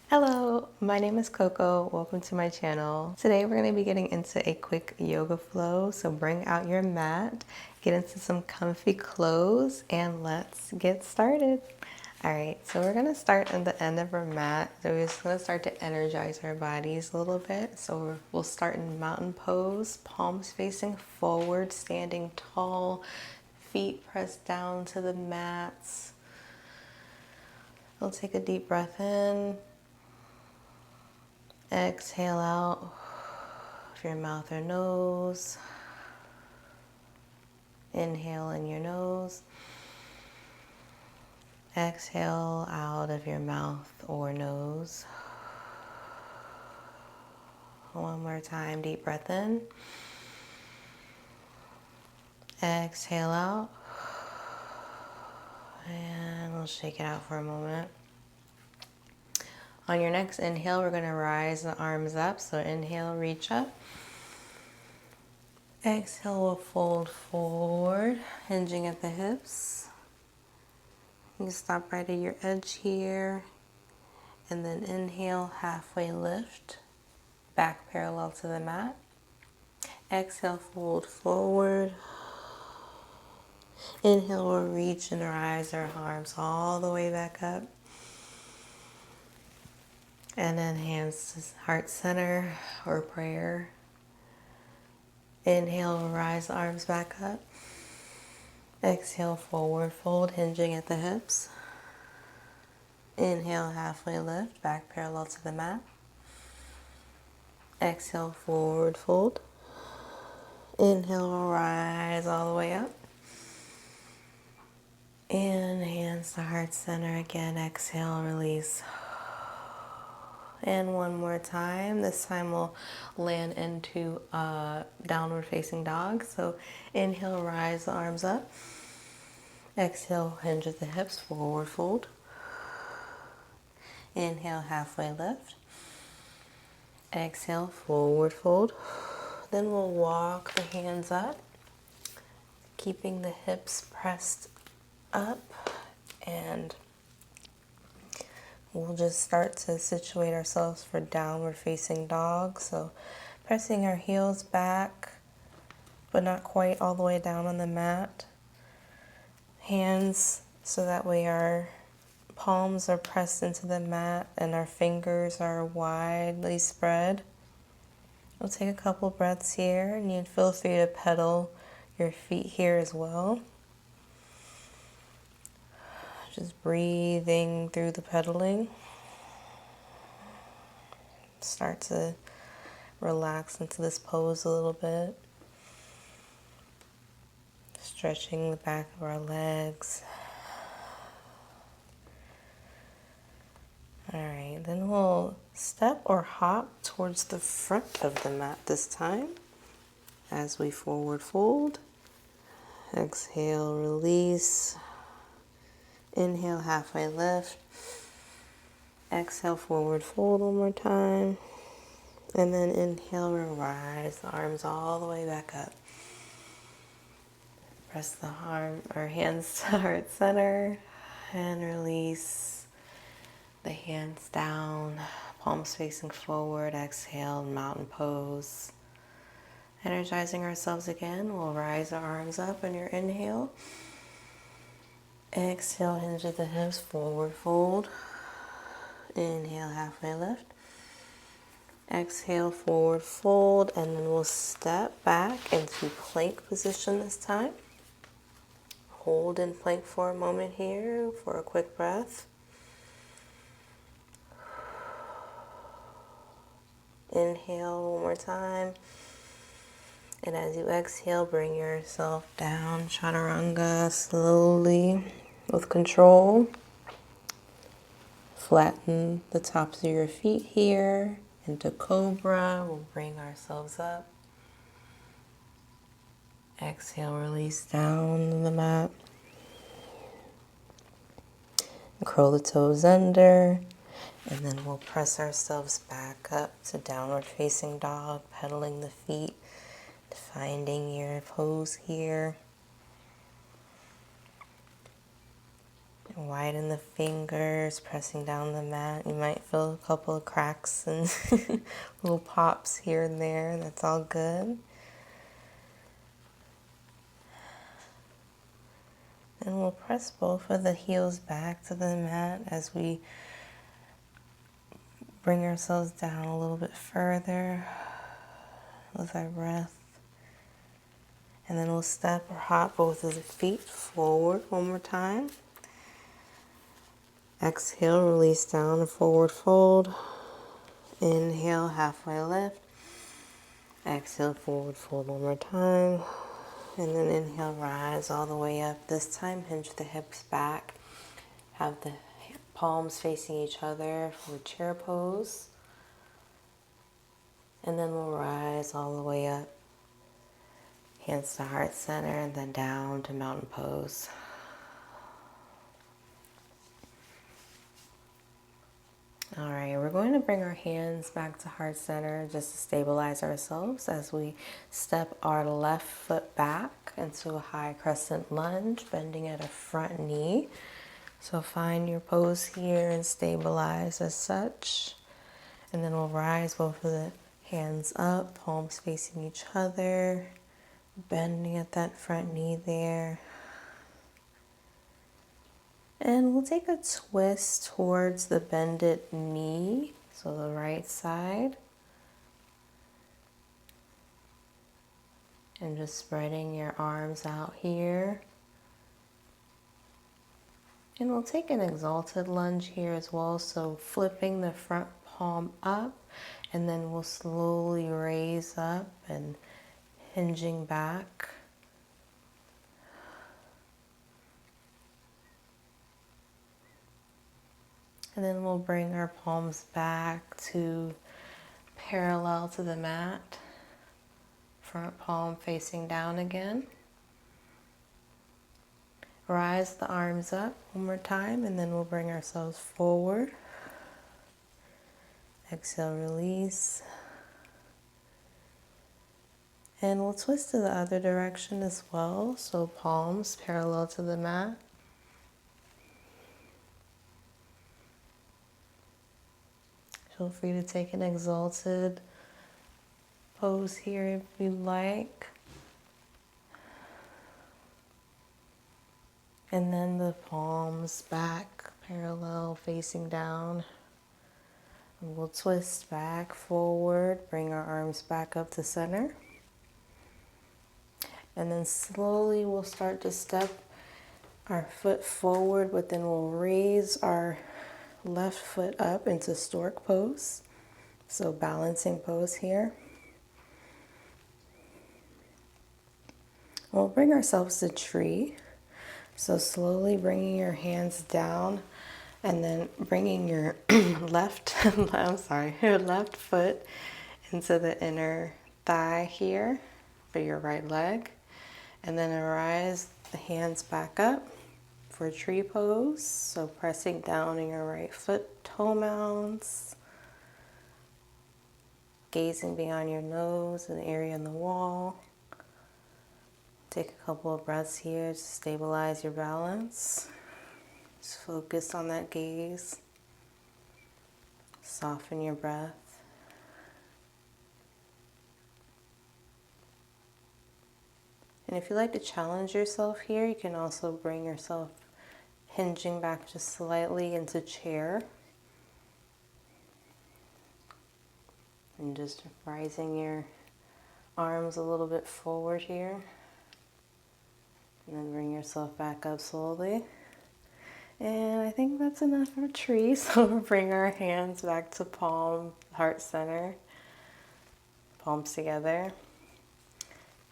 Hello, my name is Coco. Welcome to my channel. Today we're going to be getting into a quick yoga flow. So bring out your mat, get into some comfy clothes, and let's get started. All right, so we're going to start at the end of our mat. So we're just going to start to energize our bodies a little bit. So we'll start in mountain pose, palms facing forward, standing tall, feet pressed down to the mats. We'll take a deep breath in. Exhale out of your mouth or nose. Inhale in your nose. Exhale out of your mouth or nose. One more time, deep breath in. Exhale out. And we'll shake it out for a moment. On your next inhale, we're going to rise the arms up. So inhale, reach up. Exhale, we'll fold forward, hinging at the hips. You stop right at your edge here. And then inhale, halfway lift, back parallel to the mat. Exhale, fold forward. Inhale, we'll reach and rise our arms all the way back up. And then hands to heart center or prayer. Inhale, rise the arms back up. Exhale, forward fold, hinging at the hips. Inhale, halfway lift, back parallel to the mat. Exhale, forward fold. Inhale, rise all the way up. And hands to heart center again. Exhale, release. And one more time. This time we'll land into downward facing dog. So inhale, rise the arms up. Exhale, hinge at the hips, forward fold. Inhale, halfway lift. Exhale, forward fold. Then we'll walk the hands up, keeping the hips pressed up, and we'll just start to situate ourselves for downward facing dog. So pressing our heels back, but not quite all the way down on the mat. Hands so that way our palms are pressed into the mat and our fingers are widely spread. We'll take a couple breaths here, and you feel free to pedal your feet here as well. Just breathing through the pedaling. Start to relax into this pose a little bit. Stretching the back of our legs. All right, then we'll step or hop towards the front of the mat this time as we forward fold. Exhale, release. Inhale, halfway lift. Exhale, forward fold one more time. And then inhale, rise the arms all the way back up. Press the hands to heart center and release. The hands down, palms facing forward. Exhale, mountain pose. Energizing ourselves again. We'll rise our arms up on your inhale. Exhale, hinge at the hips, forward fold. Inhale, halfway lift. Exhale, forward fold, and then we'll step back into plank position this time. Hold in plank for a moment here for a quick breath. Inhale one more time. And as you exhale, bring yourself down, chaturanga, slowly with control. Flatten the tops of your feet here into cobra. We'll bring ourselves up. Exhale, release down to the mat. And curl the toes under. And then we'll press ourselves back up to downward facing dog, pedaling the feet, finding your pose here. Widen the fingers, pressing down the mat. You might feel a couple of cracks and little pops here and there. That's all good. And we'll press both of the heels back to the mat as we bring ourselves down a little bit further with our breath. And then we'll step or hop both of the feet forward one more time. Exhale, release down, forward fold. Inhale, halfway lift. Exhale, forward fold one more time. And then inhale, rise all the way up. This time, hinge the hips back. Have the palms facing each other for chair pose. And then we'll rise all the way up. Hands to heart center and then down to mountain pose. All right, we're going to bring our hands back to heart center just to stabilize ourselves as we step our left foot back into a high crescent lunge, bending at a front knee. So find your pose here and stabilize as such. And then we'll rise both of the hands up, palms facing each other, bending at that front knee there. And we'll take a twist towards the bended knee, so the right side. And just spreading your arms out here. And we'll take an exalted lunge here as well, so flipping the front palm up, and then we'll slowly raise up and hinging back. And then we'll bring our palms back to parallel to the mat. Front palm facing down again. Rise the arms up one more time, and then we'll bring ourselves forward. Exhale, release. And we'll twist to the other direction as well, so palms parallel to the mat. Feel free to take an exalted pose here if you like. And then the palms back, parallel, facing down. And we'll twist back, forward, bring our arms back up to center. And then slowly we'll start to step our foot forward, but then we'll raise our left foot up into stork pose. So balancing pose here. We'll bring ourselves to tree. So slowly bringing your hands down and then bringing your your left foot into the inner thigh here for your right leg. And then arise the hands back up for tree pose. So pressing down in your right foot, toe mounds. Gazing beyond your nose and the area in the wall. Take a couple of breaths here to stabilize your balance. Just focus on that gaze. Soften your breath. And if you like to challenge yourself here, you can also bring yourself hinging back just slightly into chair. And just rising your arms a little bit forward here. And then bring yourself back up slowly. And I think that's enough for tree. So we'll bring our hands back to palm, heart center. Palms together.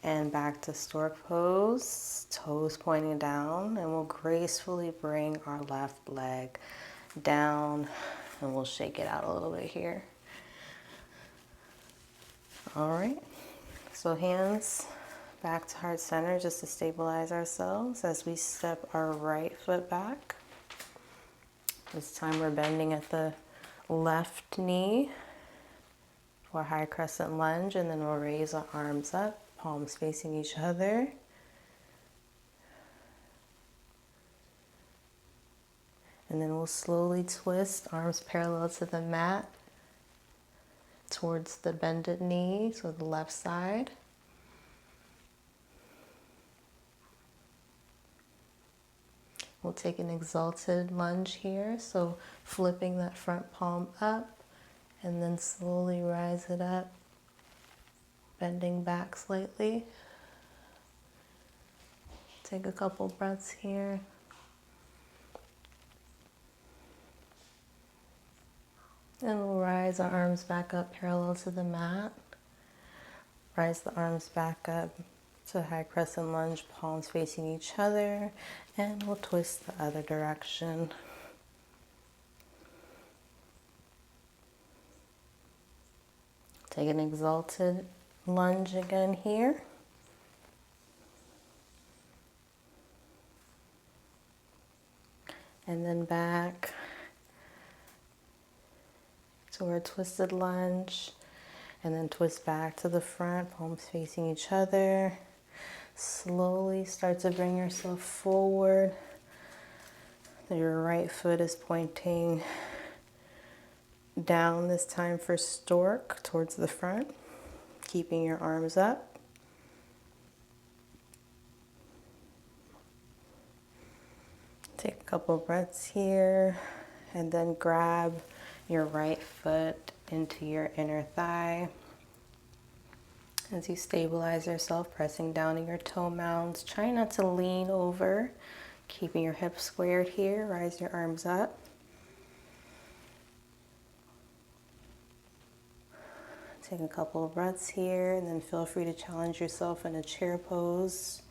And back to stork pose. Toes pointing down. And we'll gracefully bring our left leg down. And we'll shake it out a little bit here. All right. So hands back to heart center just to stabilize ourselves as we step our right foot back. This time we're bending at the left knee for high crescent lunge, and then we'll raise our arms up, palms facing each other. And then we'll slowly twist, arms parallel to the mat, towards the bended knee, so the left side. We'll take an exalted lunge here, so flipping that front palm up and then slowly rise it up, bending back slightly. Take a couple breaths here. And we'll rise our arms back up parallel to the mat. Rise the arms back up to high crescent lunge, palms facing each other, and we'll twist the other direction. Take an exalted lunge again here. And then back to our twisted lunge, and then twist back to the front, palms facing each other. Slowly start to bring yourself forward. Your right foot is pointing down this time for stork towards the front, keeping your arms up. Take a couple breaths here, and then grab your right foot into your inner thigh. As you stabilize yourself, pressing down in your toe mounds, try not to lean over, keeping your hips squared here. Rise your arms up. Take a couple of breaths here, and then feel free to challenge yourself in a chair pose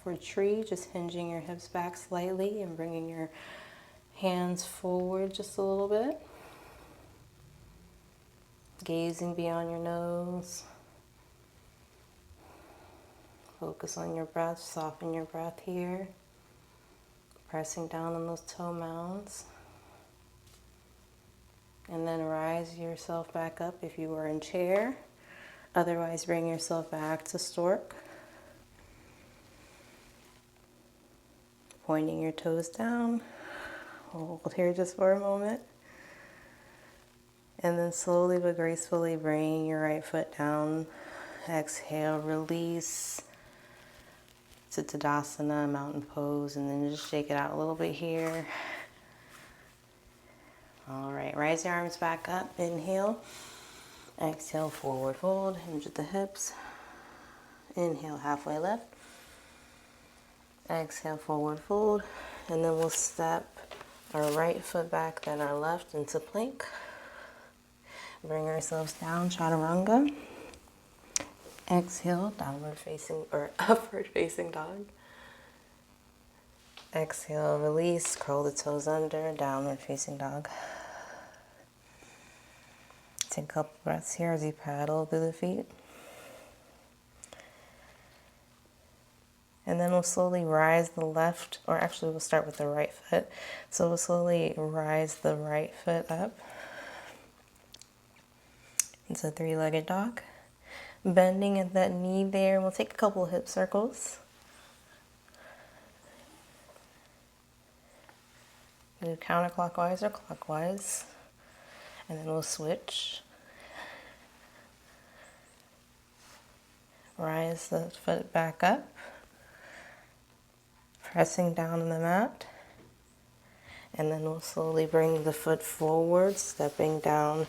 for tree, just hinging your hips back slightly and bringing your hands forward just a little bit. Gazing beyond your nose. Focus on your breath, soften your breath here. Pressing down on those toe mounds. And then rise yourself back up if you are in chair. Otherwise, bring yourself back to stork. Pointing your toes down. Hold here just for a moment. And then slowly but gracefully bring your right foot down. Exhale, release to Tadasana, mountain pose, and then just shake it out a little bit here. All right, rise your arms back up, inhale. Exhale, forward fold, hinge at the hips. Inhale, halfway left. Exhale, forward fold, and then we'll step our right foot back, then our left into plank. Bring ourselves down, chaturanga. Exhale, downward facing or upward facing dog. Exhale, release, curl the toes under, downward facing dog. Take a couple breaths here as you paddle through the feet. And then we'll slowly rise the left, or actually we'll start with the right foot. So we'll slowly rise the right foot up. It's a three-legged dog. Bending at that knee there. We'll take a couple hip circles. Do counterclockwise or clockwise. And then we'll switch. Rise the foot back up. Pressing down on the mat. And then we'll slowly bring the foot forward, stepping down,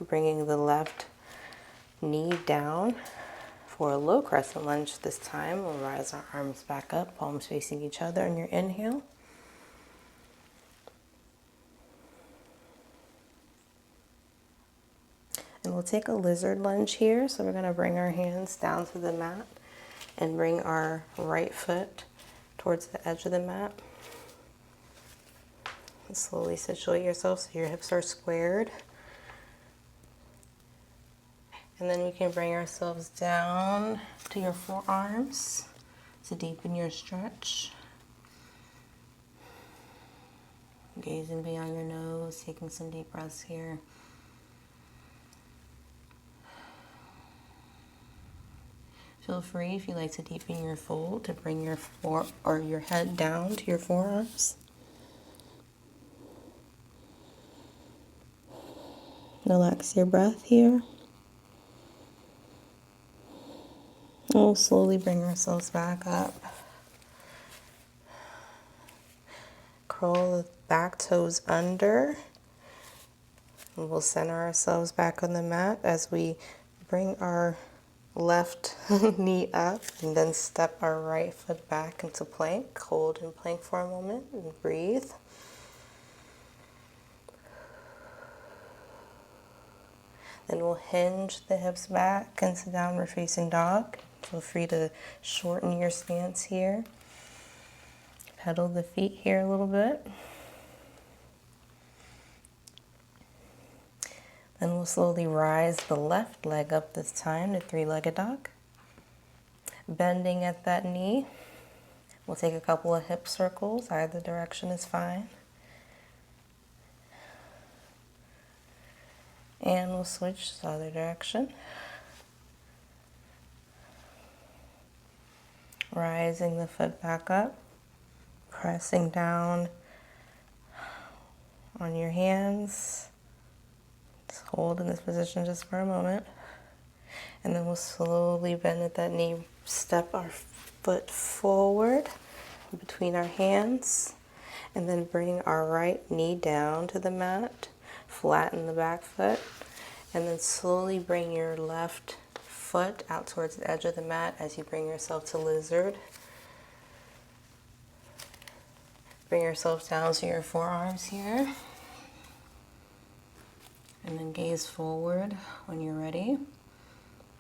bringing the left knee down for a low crescent lunge this time. We'll rise our arms back up, palms facing each other on your inhale. And we'll take a lizard lunge here. So we're going to bring our hands down to the mat and bring our right foot towards the edge of the mat. And slowly situate yourself so your hips are squared. And then we can bring ourselves down to your forearms to deepen your stretch. Gazing beyond your nose, taking some deep breaths here. Feel free, if you like to deepen your fold, to bring your head down to your forearms. Relax your breath here. And we'll slowly bring ourselves back up. Curl the back toes under. And we'll center ourselves back on the mat as we bring our left knee up and then step our right foot back into plank. Hold in plank for a moment and breathe. Then we'll hinge the hips back into downward facing dog. Feel free to shorten your stance here. Pedal the feet here a little bit. Then we'll slowly rise the left leg up this time to three-legged dog. Bending at that knee. We'll take a couple of hip circles. Either direction is fine. And we'll switch to the other direction. Rising the foot back up. Pressing down on your hands. Just hold in this position just for a moment. And then we'll slowly bend at that knee. Step our foot forward between our hands. And then bring our right knee down to the mat. Flatten the back foot, and then slowly bring your left foot out towards the edge of the mat as you bring yourself to lizard. Bring yourself down to your forearms here, and then gaze forward when you're ready.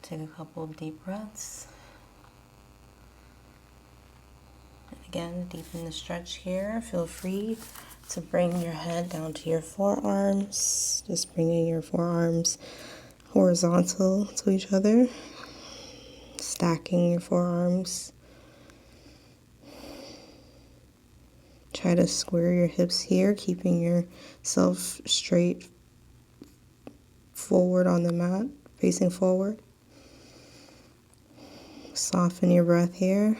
Take a couple of deep breaths. And again, deepen the stretch here. Feel free to bring your head down to your forearms, just bringing your forearms horizontal to each other, stacking your forearms. Try to square your hips here, keeping yourself straight forward on the mat, facing forward. Soften your breath here.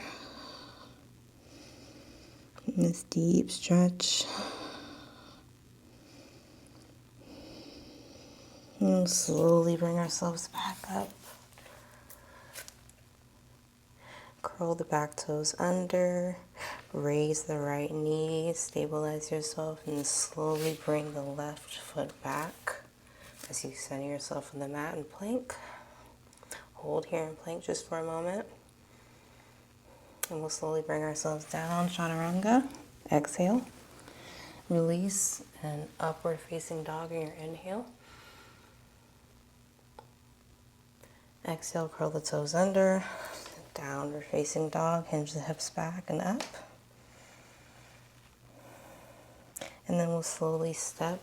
And this deep stretch. And we'll slowly bring ourselves back up. Curl the back toes under. Raise the right knee. Stabilize yourself and slowly bring the left foot back as you center yourself on the mat in plank. Hold here in plank just for a moment. And we'll slowly bring ourselves down, chaturanga. Exhale. Release and upward facing dog in your inhale. Exhale, curl the toes under, downward facing dog, hinge the hips back and up. And then we'll slowly step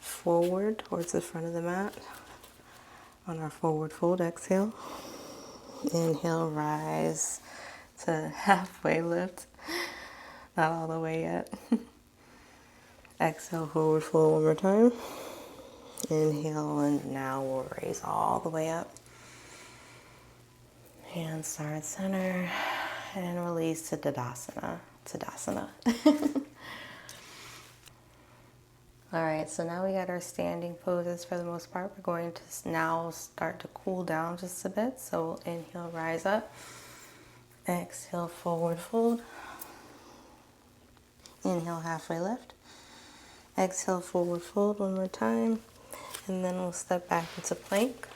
forward towards the front of the mat on our forward fold. Exhale. Inhale, rise to halfway lift. Not all the way yet. Exhale, forward fold one more time. Inhale, and now we'll raise all the way up. Hands start center, and release to Tadasana. All right, so now we got our standing poses for the most part. We're going to now start to cool down just a bit. So we'll inhale, rise up. Exhale, forward fold. Inhale, halfway lift. Exhale, forward fold one more time. And then we'll step back into plank.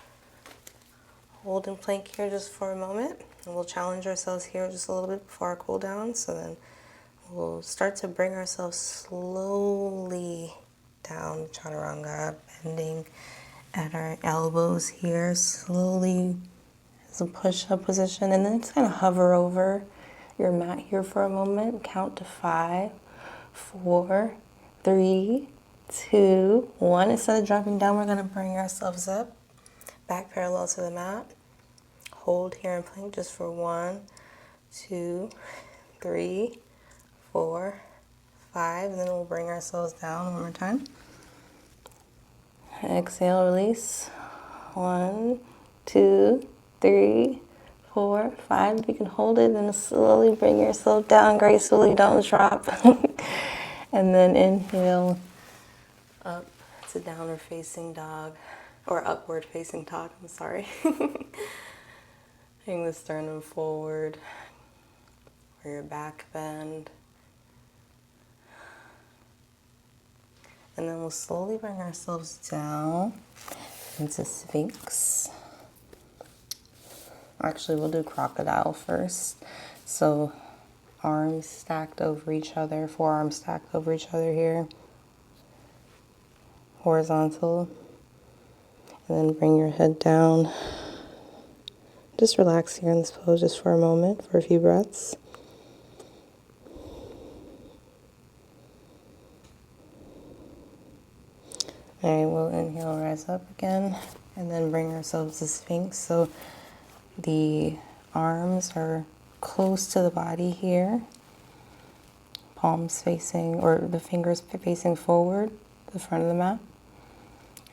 Hold in plank here just for a moment. And we'll challenge ourselves here just a little bit before our cool down. So then we'll start to bring ourselves slowly down chaturanga, bending at our elbows here, slowly as a push-up position. And then just kind of hover over your mat here for a moment. Count to 5, 4, 3, 2, 1. Instead of dropping down, we're going to bring ourselves up, back parallel to the mat. Hold here in plank just for 1, 2, 3, 4, 5, and then we'll bring ourselves down one more time. Exhale, release. 1, 2, 3, 4, 5. If you can hold it, then slowly bring yourself down gracefully. Don't drop. And then inhale up to downward facing dog, or upward facing dog, I'm sorry. Bring the sternum forward, or your back bend. And then we'll slowly bring ourselves down into Sphinx. Actually, we'll do crocodile first. So arms stacked over each other, forearms stacked over each other here. Horizontal. And then bring your head down. Just relax here in this pose just for a moment, for a few breaths. All right, we'll inhale, rise up again, and then bring ourselves to Sphinx. So the arms are close to the body here, palms facing, or the fingers facing forward, the front of the mat.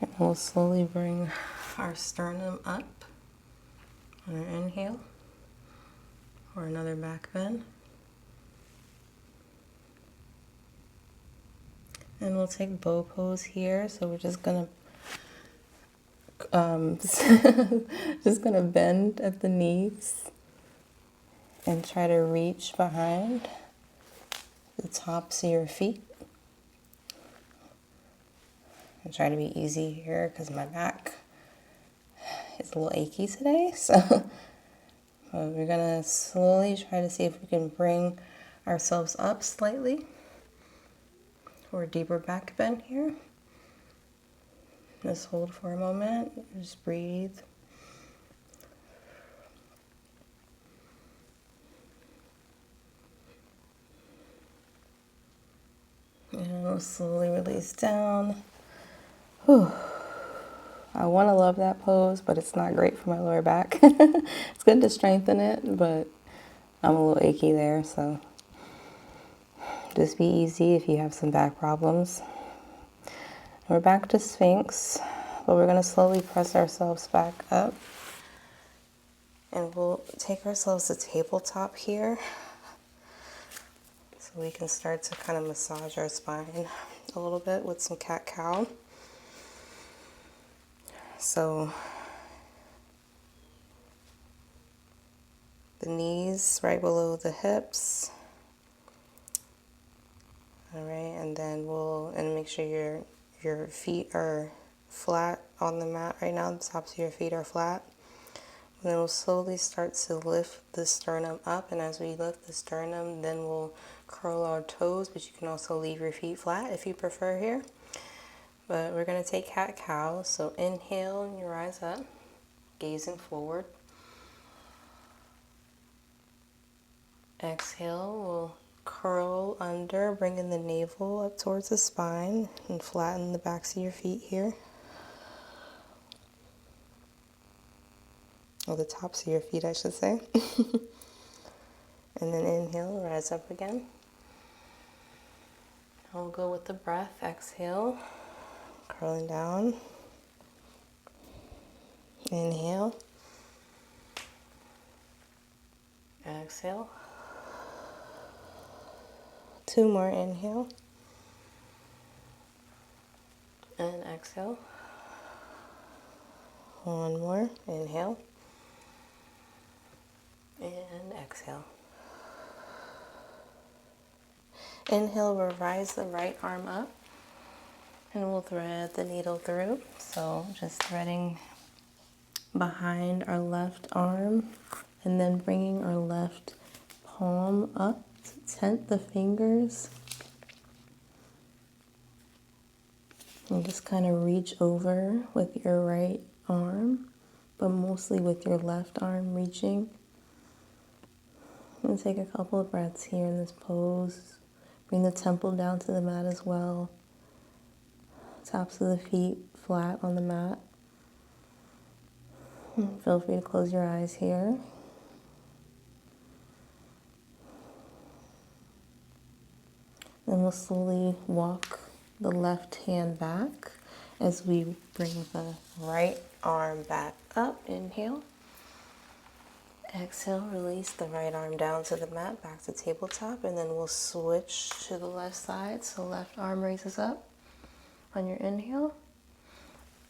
And we'll slowly bring our sternum up on our inhale, or another back bend. And we'll take bow pose here. So we're just gonna bend at the knees and try to reach behind the tops of your feet. And try to be easy here because my back is a little achy today. So we're gonna slowly try to see if we can bring ourselves up slightly for a deeper back bend here. Just hold for a moment, just breathe. And we'll slowly release down. Whew. I want to love that pose, but it's not great for my lower back. It's good to strengthen it, but I'm a little achy there, so just be easy if you have some back problems. We're back to Sphinx, but we're going to slowly press ourselves back up. And we'll take ourselves to tabletop here. So we can start to kind of massage our spine a little bit with some cat-cow. So the knees right below the hips. All right, and then make sure your feet are flat on the mat right now. The tops of your feet are flat. And then we'll slowly start to lift the sternum up. And as we lift the sternum, then we'll curl our toes, but you can also leave your feet flat if you prefer here. But we're going to take cat-cow. So inhale and you rise up, gazing forward. Exhale, we'll curl under, bringing the navel up towards the spine and flatten the backs of your feet here. Or the tops of your feet, I should say. And then inhale, rise up again. I'll go with the breath. Exhale, curling down. Inhale. Exhale. 2 more, inhale. And exhale. 1 more, inhale. And exhale. Inhale, we'll rise the right arm up. And we'll thread the needle through. So just threading behind our left arm. And then bringing our left palm up to tent the fingers. And just kind of reach over with your right arm, but mostly with your left arm reaching. And take a couple of breaths here in this pose. Bring the temple down to the mat as well. Tops of the feet flat on the mat. And feel free to close your eyes here. Then we'll slowly walk the left hand back as we bring the right arm back up. Inhale. Exhale, release the right arm down to the mat, back to tabletop, and then we'll switch to the left side. So left arm raises up on your inhale,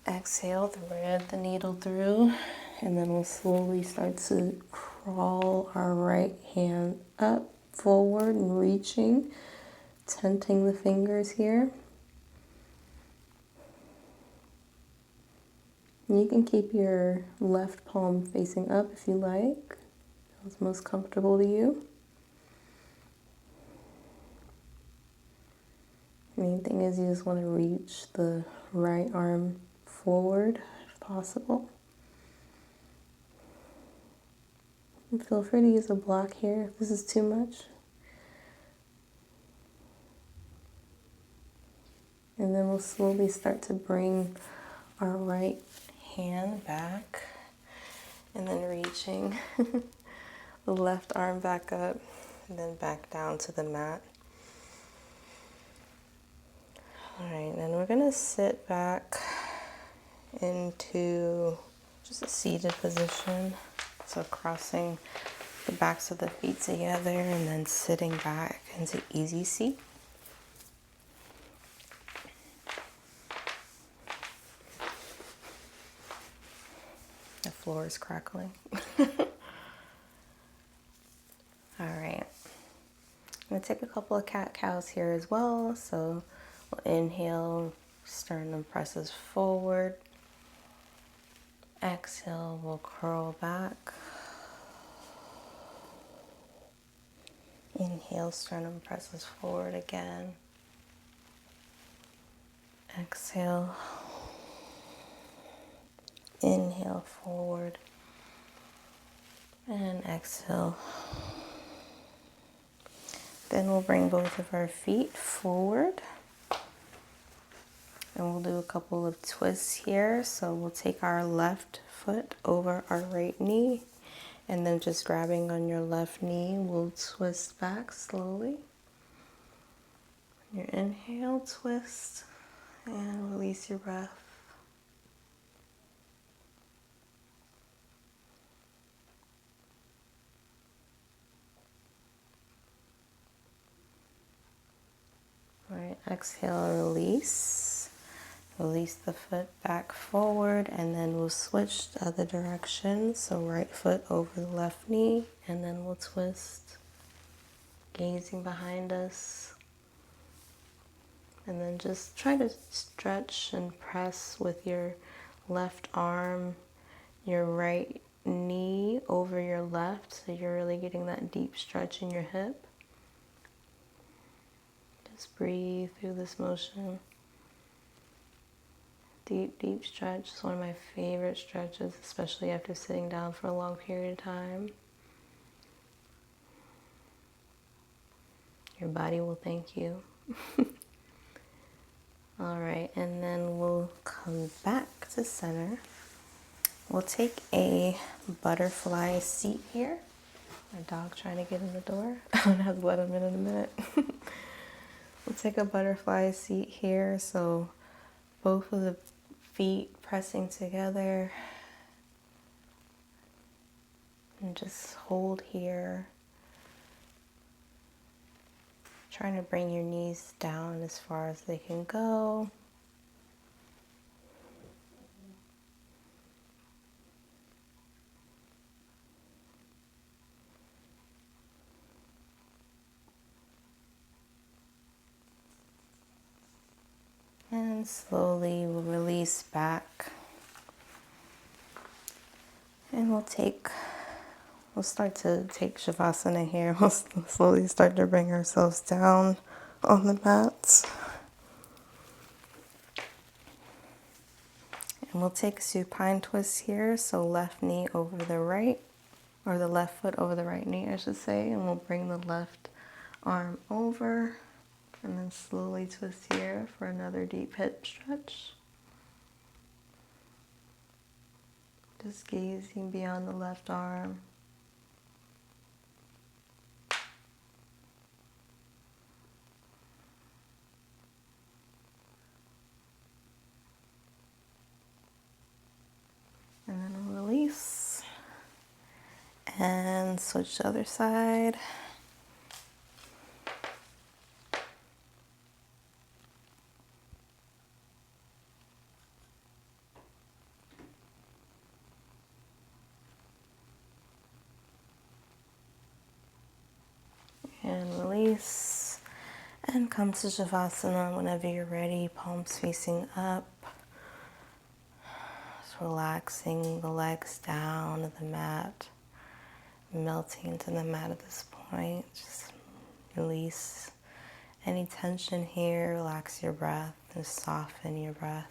Exhale, thread the needle through, and then we'll slowly start to crawl our right hand up, forward, and reaching, tenting the fingers here. You can keep your left palm facing up if you like. What's most comfortable to you. Main thing is you just want to reach the right arm forward if possible. And feel free to use a block here if this is too much. And then we'll slowly start to bring our right hand back and then reaching the left arm back up and then back down to the mat. All right, then we're gonna sit back into just a seated position. So crossing the backs of the feet together and then sitting back into easy seat. The floor is crackling. All right, I'm gonna take a couple of cat-cows here as well. So we'll inhale, sternum presses forward. Exhale, we'll curl back. Inhale, sternum presses forward again. Exhale. Inhale forward. And exhale. Then we'll bring both of our feet forward. And we'll do a couple of twists here. So we'll take our left foot over our right knee. And then just grabbing on your left knee, we'll twist back slowly. Your inhale, twist, and release your breath. All right, exhale, release. Release the foot back forward, and then we'll switch the other direction. So right foot over the left knee, and then we'll twist, gazing behind us. And then just try to stretch and press with your left arm, your right knee over your left, so you're really getting that deep stretch in your hip. Just breathe through this motion. Deep, deep stretch. It's one of my favorite stretches, especially after sitting down for a long period of time. Your body will thank you. All right, and then we'll come back to center. We'll take a butterfly seat here. My dog trying to get in the door. I'm gonna have to let him in a minute. We'll take a butterfly seat here. So both of the feet pressing together. And just hold here. Trying to bring your knees down as far as they can go. And slowly we'll release back. And we'll start to take Savasana here. We'll slowly start to bring ourselves down on the mats. And we'll take a supine twist here. So left knee over the right, or the left foot over the right knee, I should say. And we'll bring the left arm over. And then slowly twist here for another deep hip stretch. Just gazing beyond the left arm. And then we'll release. And switch to the other side. and release. And come to Savasana whenever you're ready, palms facing up. Just relaxing the legs down to the mat, melting into the mat at this point. Just release any tension here, relax your breath and soften your breath.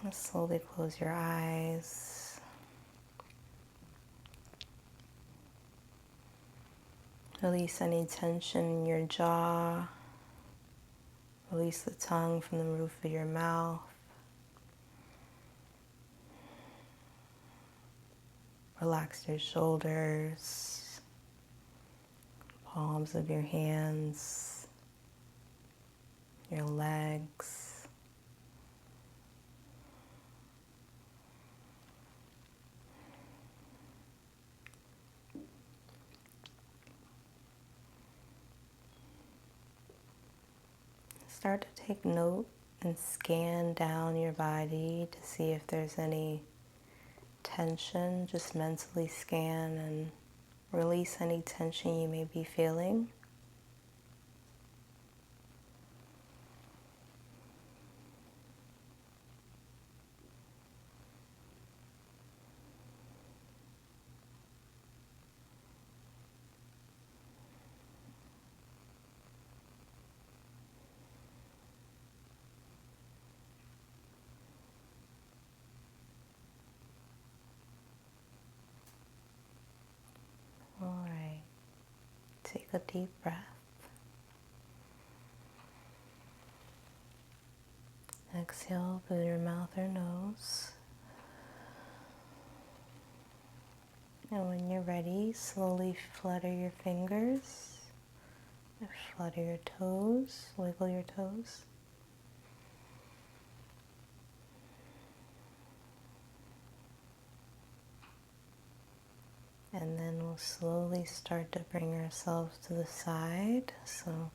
And slowly close your eyes. Release any tension in your jaw. Release the tongue from the roof of your mouth. Relax your shoulders, palms of your hands, your legs. Start to take note and scan down your body to see if there's any tension. Just mentally scan and release any tension you may be feeling. All right, take a deep breath. Exhale through your mouth or nose. And when you're ready, slowly flutter your fingers, flutter your toes, wiggle your toes. And then we'll slowly start to bring ourselves to the side. So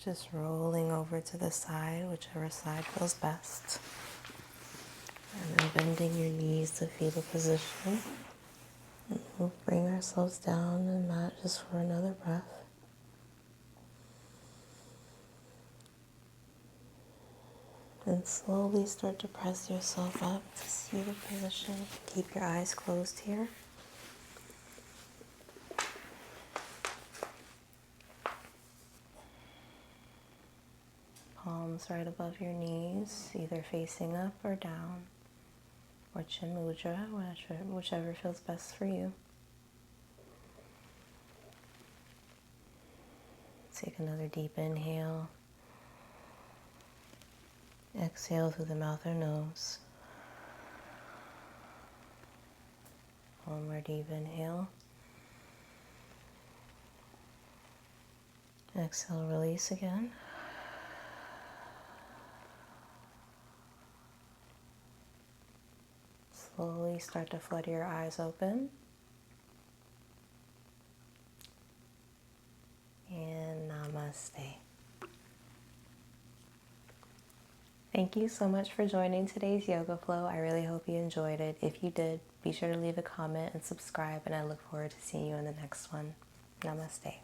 just rolling over to the side, whichever side feels best. And then bending your knees to fetal position. And we'll bring ourselves down and mat just for another breath. And slowly start to press yourself up to seated position. Keep your eyes closed here. Palms right above your knees, either facing up or down, or chin mudra, whichever feels best for you. Take another deep inhale. Exhale through the mouth or nose. One more deep inhale. Exhale, release again. Slowly start to flutter your eyes open. And namaste. Thank you so much for joining today's yoga flow. I really hope you enjoyed it. If you did, be sure to leave a comment and subscribe, and I look forward to seeing you in the next one. Namaste.